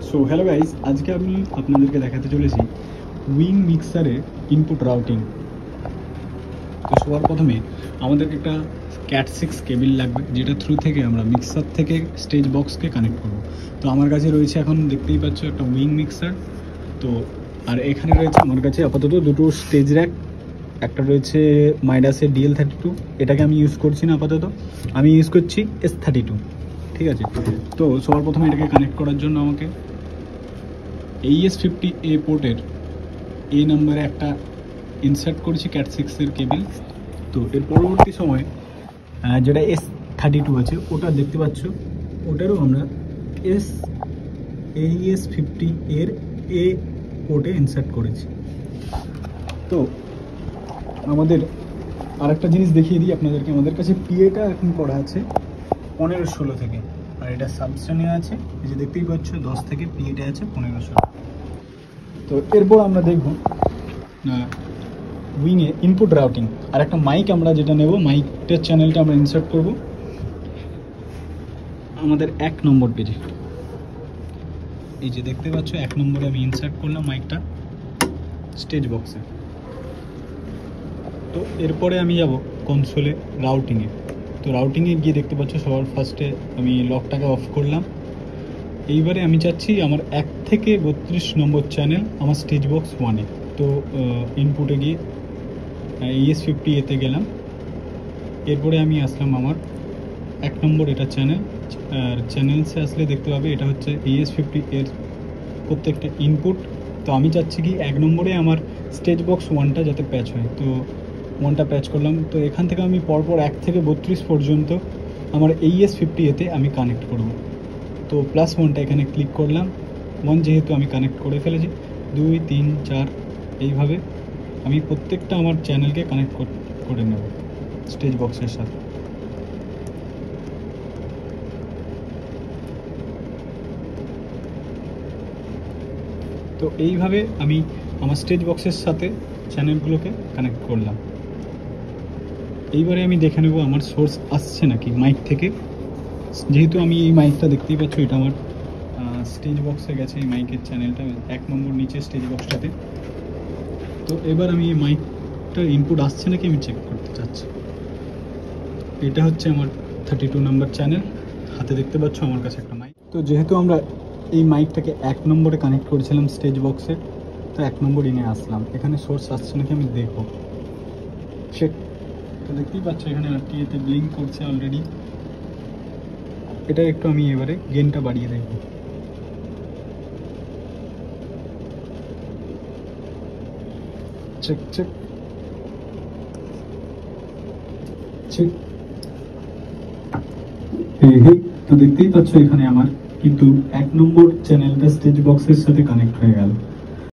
So hello guys, আজকে আমি আপনাদেরকে দেখাতে চলেছি উইং মিক্সারের ইনপুট রাউটিং। তো সবার প্রথমে আমাদেরকে একটা ক্যাট 6 কেবিল লাগবে, যেটা থ্রু থেকে আমরা মিক্সার থেকে স্টেজ বক্সকে কানেক্ট করব। তো আমার কাছে রয়েছে, এখন দেখতেই পাচ্ছ, একটা উইং মিক্সার। তো আর এখানে রয়েছে আমার কাছে আপাতত দুটো স্টেজ র্যাক, একটা রয়েছে মাইডাসের DL32, এটাকে আমি ইউজ করছি না আপাতত, আমি ইউজ করছি S32। ঠিক আছে, তো সবার প্রথমে এটাকে কানেক্ট করার জন্য আমাকে AES50A পোর্টের A নাম্বারে একটা ইনসার্ট করেছি ক্যাট 6-এর কেবিল। তো এর পরবর্তী সময় যেটা S32 আছে ওটা দেখতে পাচ্ছ, ওটারও আমরা AES50 এর A পোর্টে ইনসার্ট করেছি। তো আমাদের আরেকটা জিনিস দেখিয়ে দিই আপনাদেরকে, আমাদের কাছে PA-টা এখন করা আছে 15-16 থেকে, আর এটা সাবস্টেনে আছে, এই যে দেখতেই পাচ্ছ 10 থেকে, PA-টা আছে 15-16। তো এরপর আমরা দেখব উইংয়ে ইনপুট রাউটিং। আর একটা মাইক আমরা যেটা নেব, মাইকটার চ্যানেলটা আমরা ইনসার্ট করব আমাদের 1 নম্বর পেজে। এই যে দেখতে পাচ্ছ 1 নম্বরে আমি ইনসার্ট করলাম মাইকটা স্টেজ বক্সে। তো এরপরে আমি যাব কনসোলে রাউটিংয়ে। তো রাউটিংয়ে গিয়ে দেখতে পাচ্ছ সবার ফার্স্টে আমি লকটাকে অফ করলাম। এইবারে আমি চাচ্ছি আমার 1 থেকে 32 নম্বর চ্যানেল আমার স্টেজ বক্স 1-এ। তো ইনপুটে গিয়ে AES50A-তে গেলাম, এরপরে আমি আসলাম আমার 1 নম্বর এটা চ্যানেল। আর চ্যানেলসে আসলে দেখতে পাবে এটা হচ্ছে AES50 এর প্রত্যেকটা ইনপুট। তো আমি চাচ্ছি কি 1 নম্বরে আমার স্টেজ বক্স 1টা যাতে প্যাচ হয়, তো 1টা প্যাচ করলাম। তো এখান থেকে আমি পরপর 1 থেকে 32 পর্যন্ত আমার AES50A-তে আমি কানেক্ট করব। তো +1টা এখানে ক্লিক করলাম, 1 যেহেতু আমি কানেক্ট করে ফেলেছি, 2, 3, 4 এইভাবে আমি প্রত্যেকটা আমার চ্যানেলকে কানেক্ট করে নেব স্টেজ বক্সের সাথে। তো এইভাবে আমি আমার স্টেজ বক্সের সাথে চ্যানেলগুলোকে কানেক্ট করলাম। এইবারে আমি দেখে নেব আমার সোর্স আসছে নাকি মাইক থেকে। যেহেতু আমি এই মাইকটা দেখতেই পাচ্ছ, এটা আমার স্টেজ বক্সে গেছে, এই মাইকের চ্যানেলটা 1 নম্বর নিচে স্টেজ বক্সটাতে। তো এবার আমি এই মাইকটার ইনপুট আসছে নাকি আমি চেক করতে চাচ্ছি। এটা হচ্ছে আমার 32 নম্বর চ্যানেল, হাতে দেখতে পাচ্ছ আমার কাছে একটা মাইক। তো যেহেতু আমরা এই মাইকটাকে 1 নম্বরে কানেক্ট করেছিলাম স্টেজ বক্সে, তো 1 নম্বর ইনে আসলাম, এখানে সোর্স আসছে নাকি আমি দেখবো। চেক, তো দেখতেই পাচ্ছ এখানে RTA-তে ব্লিঙ্ক করছে অলরেডি। এটা একটু আমি এবারে গেনটা বাড়িয়ে দেখব। চেক চেক চেক, তো দেখতেই পাচ্ছ এখানে আমার কিন্তু 1 নম্বর চ্যানেলটা স্টেজ বক্সের সাথে কানেক্ট হয়ে গেল।